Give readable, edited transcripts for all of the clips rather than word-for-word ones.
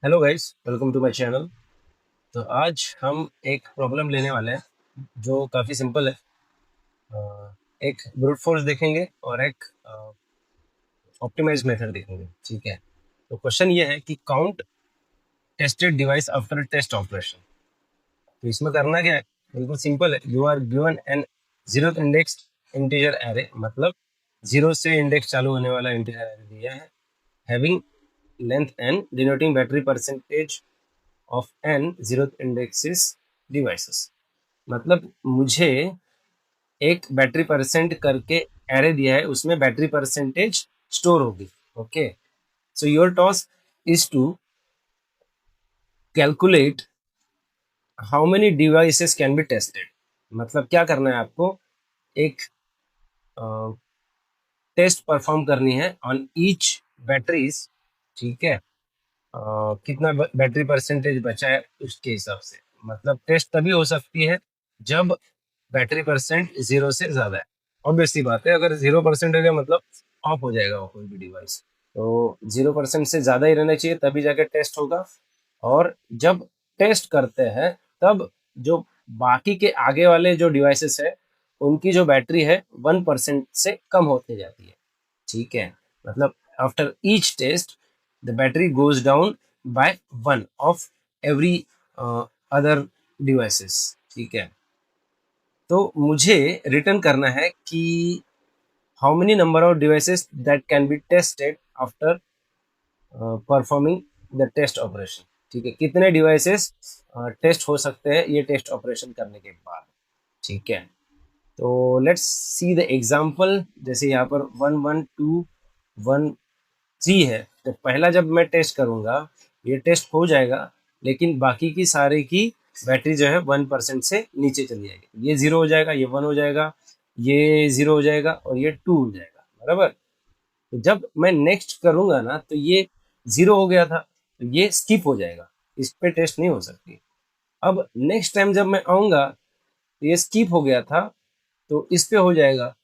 Hello guys, welcome to my channel. तो आज हम एक प्रॉब्लम लेने वाले हैं जो काफ़ी सिंपल है। एक ब्रूट फोर्स देखेंगे और एक ऑप्टिमाइज मेथड देखेंगे। ठीक है। तो क्वेश्चन ये है कि count tested device after test operation. तो इसमें करना क्या है, बिल्कुल सिंपल है। You are given an zero index integer array, मतलब जीरो से इंडेक्स चालू होने वाला इंटीजर एरे दिया है, having length n, denoting battery percentage of n zero indexes devices. मतलब मुझे एक बैटरी परसेंट करके एरे दिया है, उसमें बैटरी परसेंटेज स्टोर होगी। Okay, so your task is to calculate how many devices can be tested. मतलब क्या करना है आपको, एक टेस्ट परफॉर्म करनी है ऑन ईच बैटरीज। ठीक है। कितना बैटरी परसेंटेज बचा है उसके हिसाब से। मतलब टेस्ट तभी हो सकती है जब बैटरी परसेंट जीरो से ज्यादा है। ऑब्वियसली बात है, अगर 0% है मतलब ऑफ हो जाएगा वो कोई भी डिवाइस। तो 0% से ज्यादा ही रहना चाहिए, तभी जाके टेस्ट होगा। और जब टेस्ट करते हैं तब जो बाकी के आगे वाले जो डिवाइसेस है उनकी जो बैटरी है 1% से कम होती जाती है। ठीक है। मतलब after each test the battery goes down by one of every other devices. ठीक है। तो मुझे रिटर्न करना है कि how many number of devices that can be tested after performing the test operation. ठीक है, कितने डिवाइसेस टेस्ट हो सकते हैं ये टेस्ट ऑपरेशन करने के बाद। ठीक है। तो लेट्स सी द एग्जांपल। जैसे यहाँ पर 1 1 2 1 3 है, तो पहला जब मैं टेस्ट करूंगा ये टेस्ट हो जाएगा, लेकिन बाकी की सारे की बैटरी जो है 1% से नीचे चली जाएगी। ये जीरो हो जाएगा, ये वन हो जाएगा, ये जीरो हो जाएगा और ये टू हो जाएगा। बराबर। तो जब मैं नेक्स्ट करूंगा ना तो ये जीरो हो गया था, तो ये स्किप हो जाएगा, इस पे टेस्ट नहीं हो सकती। अब नेक्स्ट टाइम जब मैं आऊंगा तो ये स्किप हो गया था, तो इस पे हो जाएगा।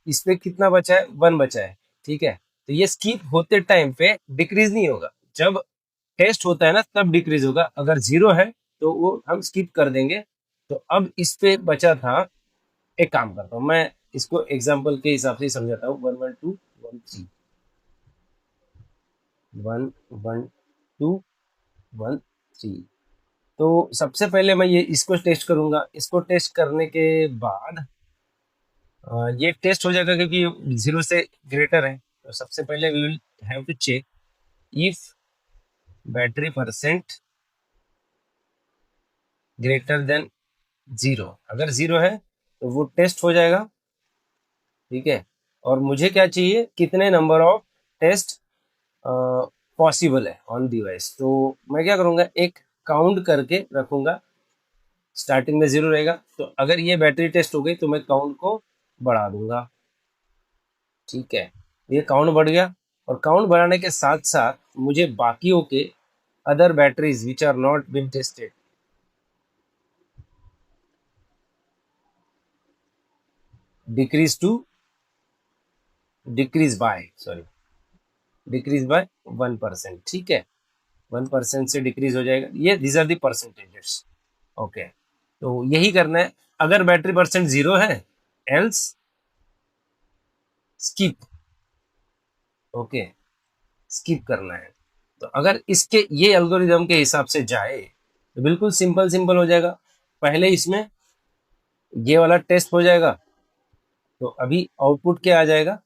इस पे कितना बचा है, वन बचा है। ठीक है। तो ये स्किप होते टाइम पे डिक्रीज नहीं होगा, जब टेस्ट होता है ना तब डिक्रीज होगा। अगर जीरो है तो वो हम स्किप कर देंगे। तो अब इस पे बचा था, एक काम करता हूँ मैं, इसको एग्जाम्पल के हिसाब से समझाता हूँ। 1 1 2 1 3, 1 1 2 1 3। तो सबसे पहले मैं ये इसको टेस्ट करूंगा। इसको टेस्ट करने के बाद ये टेस्ट हो जाएगा क्योंकि जीरो से ग्रेटर है। तो सबसे पहले we will have to check if battery percent greater than zero. अगर जीरो है तो वो टेस्ट हो जाएगा। ठीक है। और मुझे क्या चाहिए, कितने नंबर ऑफ टेस्ट पॉसिबल है ऑन डिवाइस। तो मैं क्या करूंगा, एक काउंट करके रखूंगा। स्टार्टिंग में जीरो रहेगा, तो अगर ये बैटरी टेस्ट हो गई तो मैं काउंट को बढ़ा दूंगा। ठीक है। ये काउंट बढ़ गया, और काउंट बढ़ाने के साथ साथ मुझे बाकियों के other batteries which are not been tested decrease to decrease by sorry decrease by 1%। ठीक है। 1% से डिक्रीज हो जाएगा। ये these are the percentages. Okay. तो यही करना है। अगर बैटरी परसेंट जीरो है, एल्स स्किप। ओके, स्किप करना है। तो अगर इसके ये एल्गोरिदम के हिसाब से जाए तो बिल्कुल सिंपल सिंपल हो जाएगा। पहले इसमें ये वाला टेस्ट हो जाएगा, तो अभी आउटपुट क्या आ जाएगा,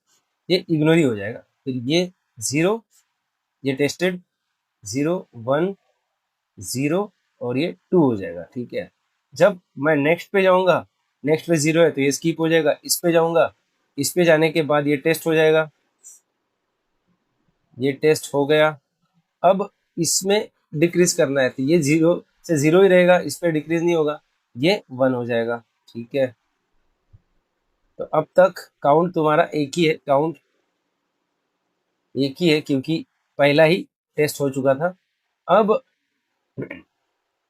ये इग्नोर ही हो जाएगा। फिर ये जीरो, ये टेस्टेड, जीरो, वन, जीरो, और ये टू हो जाएगा। ठीक है। जब मैं नेक्स्ट पे जाऊंगा, नेक्स्ट पे जीरो है तो ये स्किप हो जाएगा। इस पे जाऊंगा, इस पे जाने के बाद ये टेस्ट हो जाएगा। ये टेस्ट हो गया। अब इसमें डिक्रीज करना है, तो ये जीरो से जीरो ही रहेगा, इस पे डिक्रीज नहीं होगा, ये वन हो जाएगा। ठीक है। तो अब तक काउंट तुम्हारा एक ही है, काउंट एक ही है क्योंकि पहला ही टेस्ट हो चुका था। अब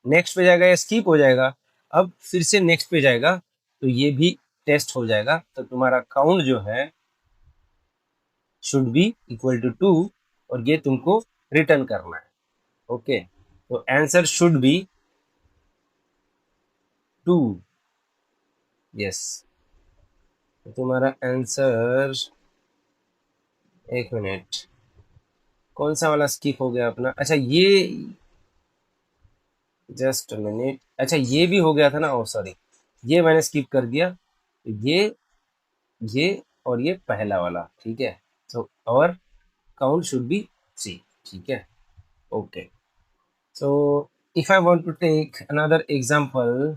नेक्स्ट पे जाएगा, या स्किप हो जाएगा। अब फिर से नेक्स्ट पे जाएगा तो ये भी टेस्ट हो जाएगा। तो तुम्हारा काउंट जो है शुड बी इक्वल टू 2, और ये तुमको रिटर्न करना है। ओके। तो आंसर शुड बी 2। यस, तो तुम्हारा आंसर, एक मिनट, कौन सा वाला स्किप हो गया अपना? अच्छा ये, जस्ट मिनट, अच्छा ये भी हो गया था ना, ओ सॉरी, ये मैंने स्किप कर दिया। ये ये और ये पहला वाला, ठीक है। तो और काउंट शुड बी 3, ठीक है। Okay, so if I want to take another example,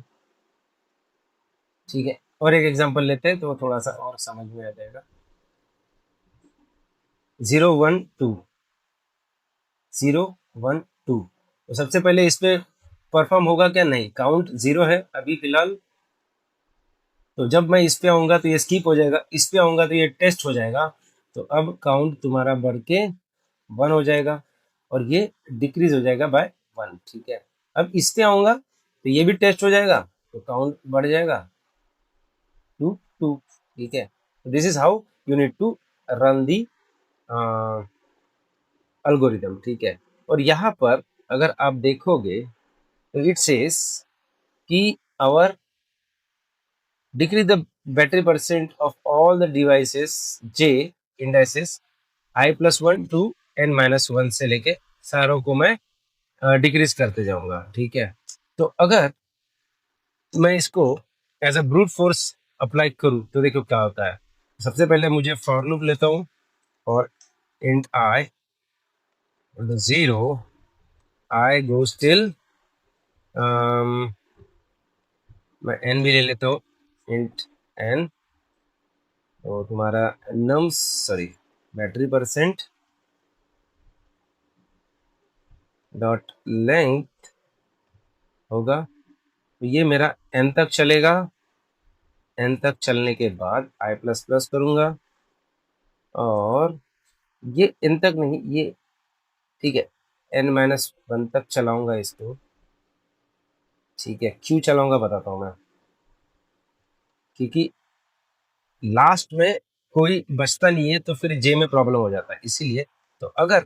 ठीक है, और एक एग्जांपल लेते हैं तो थोड़ा सा और समझ में आ जाएगा। 0 1 2, 0 1 2, तो सबसे पहले इस पे परफॉर्म होगा क्या? नहीं, काउंट 0 है अभी फिलहाल। तो जब मैं इस पे आऊंगा तो ये स्किप हो जाएगा, इस पे आऊंगा तो ये टेस्ट हो जाएगा। तो अब काउंट तुम्हारा बढ़ के 1 हो जाएगा और ये डिक्रीज हो जाएगा बाय 1, ठीक है। अब इस पे आऊंगा तो ये भी टेस्ट हो जाएगा, तो काउंट बढ़ जाएगा 2 2, ठीक है। This is how you need to run the algorithm, ठीक है। और यहाँ पर अगर आप देखोगे तो इट सेज कि our decrease the battery percent of all the devices j indices i+1 to n-1 से लेके सारों को मैं डिक्रीज करते जाऊंगा, ठीक है। तो अगर मैं इसको as a brute force apply करूं तो देखो क्या होता है। सबसे पहले मुझे फॉर लूप लेता हूं और int I 0, I goes till मैं n भी ले लेता हूँ, int n, तो तुम्हारा nums, sorry, battery percent dot length होगा, तो ये मेरा n तक चलेगा। n तक चलने के बाद i प्लस प्लस करूंगा और ये n तक नहीं, ये ठीक है, n-1 तक चलाऊंगा इसको, ठीक है। क्यों चलाऊंगा बताता हूँ मैं, क्योंकि लास्ट में कोई बचता नहीं है तो फिर जे में प्रॉब्लम हो जाता है, इसीलिए। तो अगर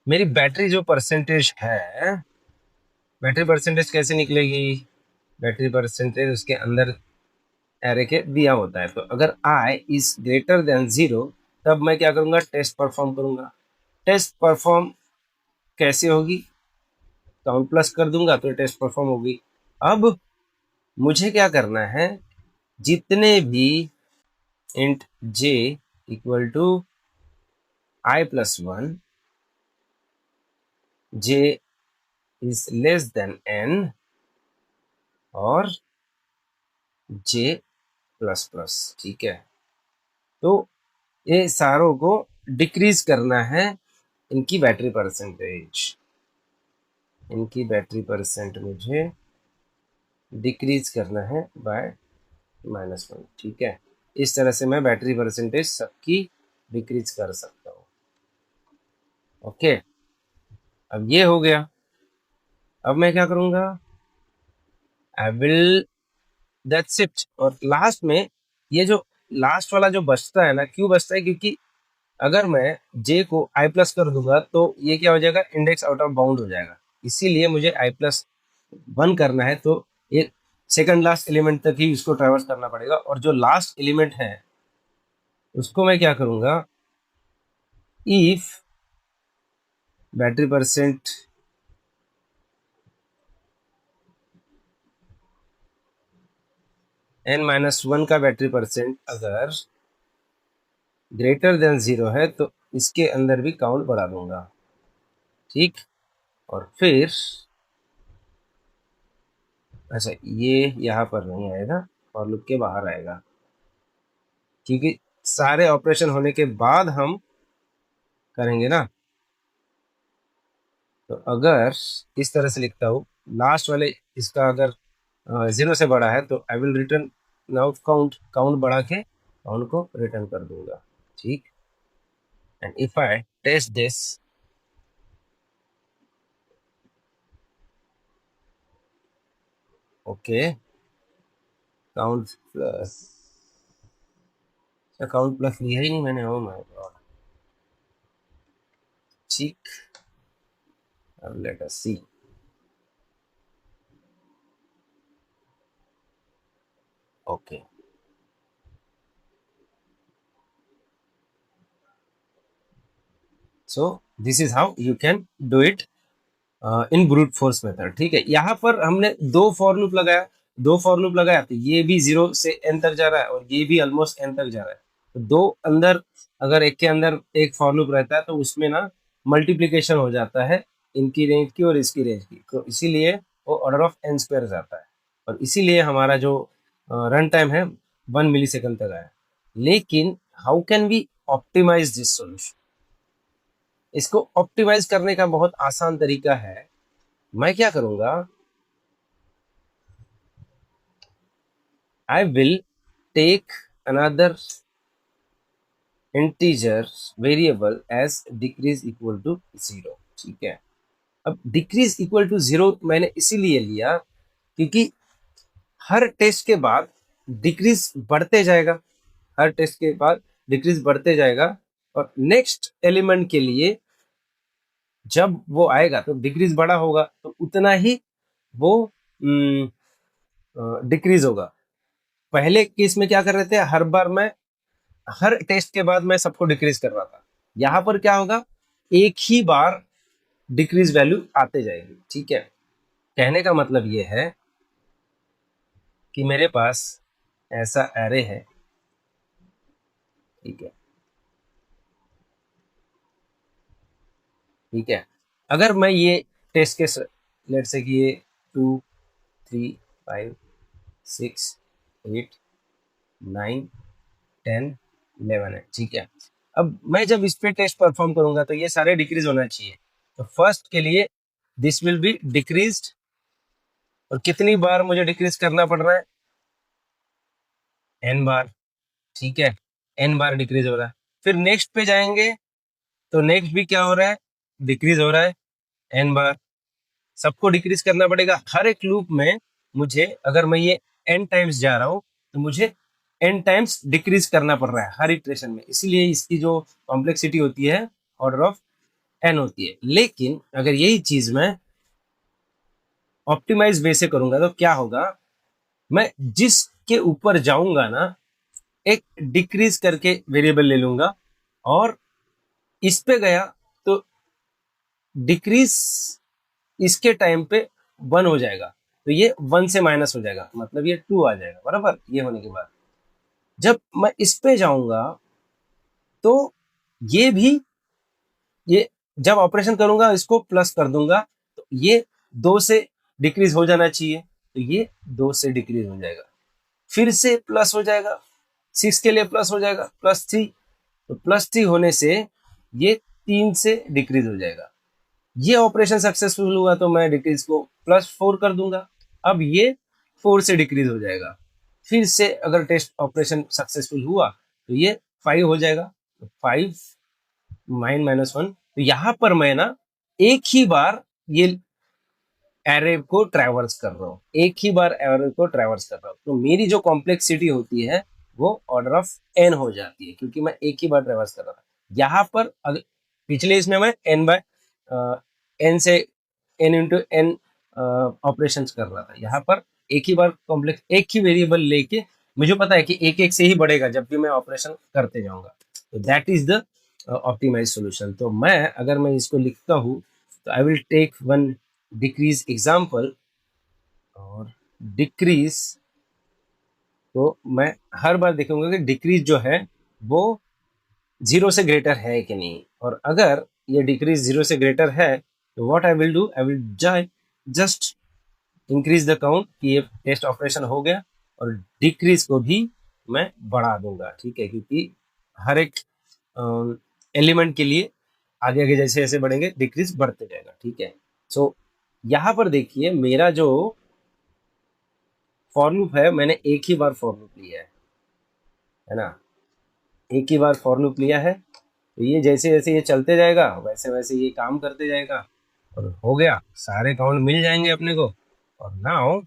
मेरी बैटरी जो परसेंटेज है, बैटरी परसेंटेज कैसे निकलेगी? बैटरी परसेंटेज उसके अंदर एरे के दिया होता है। तो अगर i इज ग्रेटर देन 0, तब मैं क्या करूंगा? टेस्ट परफॉर्म करूंगा। टेस्ट परफॉर्म कैसे होगी? काउंट प्लस कर दूंगा तो टेस्ट परफॉर्म होगी। अब मुझे क्या करना है, जितने भी int j equal to i+1, j is less than n और j प्लस प्लस, ठीक है। तो ये सारों को डिक्रीज करना है, इनकी बैटरी परसेंटेज, इनकी बैटरी परसेंट मुझे डिक्रीज करना है बाय -1, ठीक है। इस तरह से मैं बैटरी परसेंटेज सबकी डिक्रीज कर सकता हूँ। ओके, अब ये हो गया। अब मैं क्या करूंगा? I will, that's it. और लास्ट में ये जो लास्ट वाला जो बचता है ना, क्यों बचता है? क्योंकि अगर मैं j को i प्लस कर दूंगा तो ये क्या हो जाएगा? इंडेक्स आउट ऑफ बाउंड हो जाएगा। इसीलिए मुझे i+1 करना है, तो ये सेकंड लास्ट एलिमेंट तक ही इसको ट्रैवर्स करना पड़ेगा। और जो लास्ट एलिमेंट है उसको मैं क्या करूंगा? इफ बैटरी परसेंट n-1 का बैटरी परसेंट अगर ग्रेटर देन 0 है तो इसके अंदर भी काउंट बढ़ा दूंगा, ठीक। और फिर अच्छा, ये यहाँ पर नहीं आएगा, और लूप के बाहर आएगा, क्योंकि सारे ऑपरेशन होने के बाद हम करेंगे ना। तो अगर इस तरह से लिखता हूँ, लास्ट वाले इसका अगर 0 से बड़ा है तो I will return now count, count बढ़ा के काउंट को रिटर्न कर दूंगा, ठीक। And if I test this, okay, count plus, count plus लिया ही नहीं मैंने, ओ माय गॉड, ठीक। अब let us see, okay, so this is how you can do it in brute force method. ठीक है, यहाँ पर हमने दो फॉर लूप लगाया, दो फॉर लूप लगाया तो ये भी 0 से n तक जा रहा है और ये भी ऑलमोस्ट n तक जा रहा है। तो दो अंदर, अगर एक के अंदर एक फॉर लूप रहता है तो उसमें ना मल्टीप्लीकेशन हो जाता है इनकी रेंज की और इसकी रेंज की, तो इसीलिए वो ऑर्डर ऑफ n स्क्वायर जाता है और इसीलिए हमारा जो रन टाइम है 1 मिली सेकंड तक आया। लेकिन how can we optimise this solution? इसको ऑप्टिमाइज करने का बहुत आसान तरीका है। मैं क्या करूंगा, I will take another integer variable as decrease equal to 0। ठीक है, अब डिक्रीज इक्वल टू 0 मैंने इसीलिए लिया क्योंकि हर टेस्ट के बाद डिक्रीज बढ़ते जाएगा, हर टेस्ट के बाद डिक्रीज बढ़ते जाएगा और नेक्स्ट एलिमेंट के लिए जब वो आएगा तो डिक्रीज बड़ा होगा तो उतना ही वो डिक्रीज होगा। पहले केस में क्या कर रहे थे, हर बार मैं हर टेस्ट के बाद मैं सबको डिक्रीज कर रहा था। यहां पर क्या होगा, एक ही बार डिक्रीज वैल्यू आते जाएगी। ठीक है, कहने का मतलब ये है कि मेरे पास ऐसा एरे है। ठीक है, ठीक है, अगर मैं ये टेस्ट केस लेट से कि ये 2, 3, 5, 6, 8, 9, 10, 11 है। ठीक है, अब मैं जब इस पे टेस्ट परफॉर्म करूंगा तो ये सारे डिक्रीज होना चाहिए। तो फर्स्ट के लिए दिस विल बी डिक्रीज्ड और कितनी बार मुझे डिक्रीज करना पड़ रहा है, n बार। ठीक है, n बार डिक्रीज हो रहा है। फिर नेक्स्ट पे जाएंगे तो नेक्स्ट भी क्या हो रहा है, डिक्रीज हो रहा है n बार। सबको डिक्रीज करना पड़ेगा हर एक लूप में। मुझे अगर मैं ये n टाइम्स जा रहा हूं तो मुझे n टाइम्स डिक्रीज करना पड़ रहा है हर इटरेशन में, इसीलिए इसकी जो कॉम्प्लेक्सिटी होती है ऑर्डर ऑफ n होती है। लेकिन अगर यही चीज मैं ऑप्टिमाइज वे से करूंगा तो क्या होगा, मैं जिसके ऊपर जाऊंगा ना एक डिक्रीज करके वेरिएबल ले लूंगा और इस पे गया तो डिक्रीज इसके टाइम पे 1 हो जाएगा तो ये 1 से माइनस हो जाएगा, मतलब ये 2 आ जाएगा बराबर। ये होने के बाद जब मैं इस पे जाऊंगा तो ये भी, ये जब ऑपरेशन करूंगा इसको प्लस कर दूंगा तो ये 2 से डिक्रीज हो जाना चाहिए, तो ये 2 से डिक्रीज हो जाएगा। फिर से प्लस हो जाएगा, 6 के लिए प्लस हो जाएगा +3, तो +3 होने से ये 3 से डिक्रीज हो जाएगा। ये ऑपरेशन सक्सेसफुल हुआ तो मैं डिक्रीज को +4 कर दूंगा, अब ये 4 से डिक्रीज हो जाएगा। फिर से अगर टेस्ट ऑपरेशन सक्सेसफुल हुआ तो ये 5 हो जाएगा, तो 5 -1। तो यहाँ पर मैं ना एक ही बार ये एरे को ट्रैवर्स कर रहा हूँ, एक ही बार एरे को ट्रैवर्स कर रहा हूँ, तो मेरी जो कॉम्प्लेक्सिटी होती है वो ऑर्डर ऑफ n हो जाती है क्योंकि मैं एक ही बार ट्रैवर्स कर रहा था। यहाँ पर अगर पिछले इसमें मैं n से n इंटू n ऑपरेशन कर रहा था, यहाँ पर एक ही बार कॉम्प्लेक्स एक ही वेरिएबल लेके मुझे पता है कि एक एक से ही बढ़ेगा जब भी मैं ऑपरेशन करते जाऊंगा, तो that is the optimise solution. तो मैं अगर मैं इसको लिखता हूँ तो I will take one decrease example और डिक्रीज, तो मैं हर बार देखूंगा कि डिक्रीज जो है वो 0 से ग्रेटर है कि नहीं, और अगर ये डिक्रीज 0 से ग्रेटर है तो what I will do, I will just increase the count कि ये टेस्ट ऑपरेशन हो गया और डिक्रीज को भी मैं बढ़ा दूंगा। ठीक है, क्योंकि हर एक एलिमेंट के लिए आगे आगे जैसे जैसे बढ़ेंगे डिक्रीज बढ़ते जाएगा। ठीक है, सो यहाँ पर देखिए मेरा जो फॉर लूप है मैंने एक ही बार फॉर लूप लिया है ना, एक ही बार फॉर लूप लिया है, तो ये जैसे जैसे ये चलते जाएगा वैसे वैसे ये काम करते जाएगा और हो गया, सारे काउंट मिल जाएंगे अपने को। और now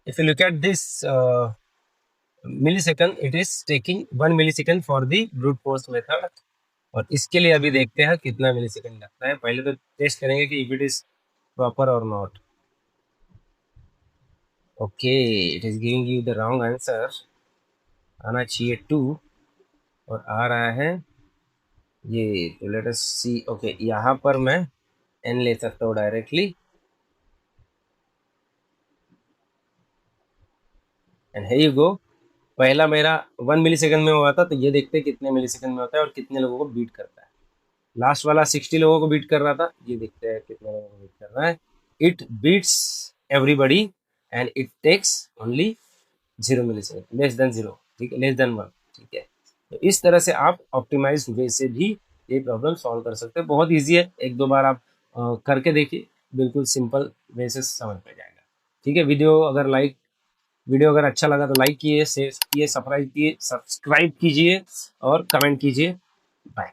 if you look at this millisecond, it is taking 1 millisecond for the brute force method. और इसके लिए अभी देखते हैं कितना मिलीसेकंड लगता है। पहले तो टेस्ट करेंगे कि इफ इट इज प्रॉपर और not. Okay, it is giving you the wrong answer. आना चाहिए 2 और आ रहा है ये। तो लेट अस सी। ओके, यहाँ पर मैं n ले सकता हूँ directly, and here you go। पहला मेरा 1 मिली सेकंड में हुआ था, तो ये देखते हैं कितने मिली सेकंड में होता है और कितने लोगों को बीट करता है। लास्ट वाला 60 लोगों को बीट कर रहा था, ये देखते हैं कितने लोगों को बीट कर रहा है। It beats everybody and it takes only 0 millisecond, less than 0, ठीक है, लेस देन 1, ठीक है। तो इस तरह से आप ऑप्टिमाइज वे से भी ये प्रॉब्लम सॉल्व कर सकते हैं। बहुत ईजी है, एक दो बार आप करके देखिए, बिल्कुल सिंपल वे से समझ में जाएगा। ठीक है, वीडियो अगर अच्छा लगा तो लाइक कीजिए, शेयर कीजिए, सब्सक्राइब कीजिए और कमेंट कीजिए। बाय।